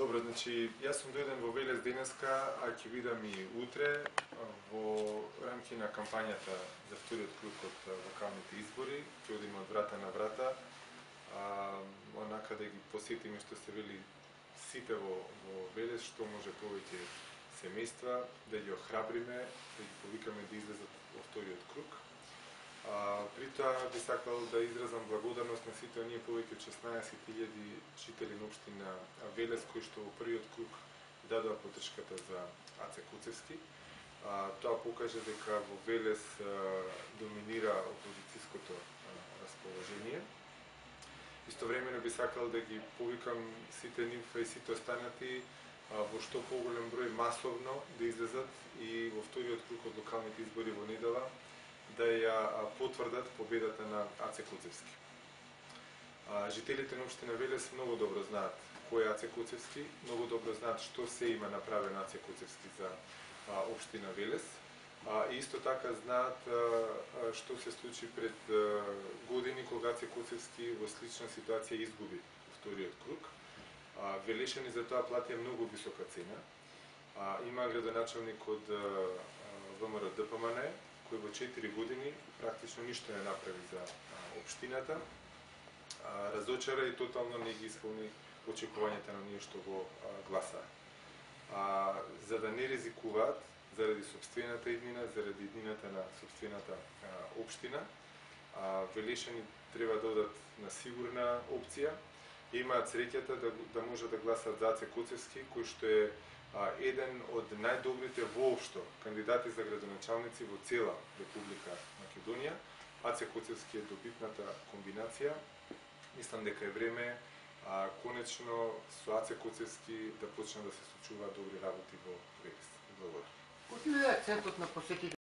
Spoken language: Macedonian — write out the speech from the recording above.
Добро, значи, јас сум дојден во Велес денеска, а ќе видам и утре во рамки на кампањата за вториот круг од локалните избори. Ќе одиме од врата на врата, онака да ги посетиме, што се вели, сите во Велес, што може повеќе семејства, да ги охрабриме, да ги повикаме да излезат во вториот круг. При тоа би сакал да изразам благодарност на сите оние повеќе од 16.000 жители на општина Велес кои што во првиот круг дадоа поддршката за Аце Куцевски. Тоа покажа дека во Велес доминира опозицијското расположение. Истовремено би сакал да ги повикам сите нив и сите останати во што поголем број масовно да излезат и во вториот круг од локалните избори во недела да ја потврдат победата на Аце Куцевски. Жителите на општина Велес многу добро знаат кој е Аце Куцевски, многу добро знаат што се има направено Аце Куцевски за општина Велес. И исто така знаат што се случи пред години кога Аце Куцевски во слична ситуација изгуби вториот круг. Велешани за тоа платија многу висока цена. Има градоначалник од ВМРО ДПМН кој во 4 години практично ништо не направи за општината. Разочара и тотално не ги исполни очекувањата на оние што го гласаа. За да не ризикуваат заради сопствената иднина, заради иднината на сопствената општина, велешани треба да одат на сигурна опција. Имаат среќата да може да гласат за Аце Куцевски, кој што е еден од најдобрите воопшто кандидати за градоначалници во цела Република Македонија. Аце Куцевски е добитната комбинација. Мислам дека е време конечно со Аце Куцевски да почнат да се случуваат добри работи во Велес. Благодарам. Кој е акцентот на посетите?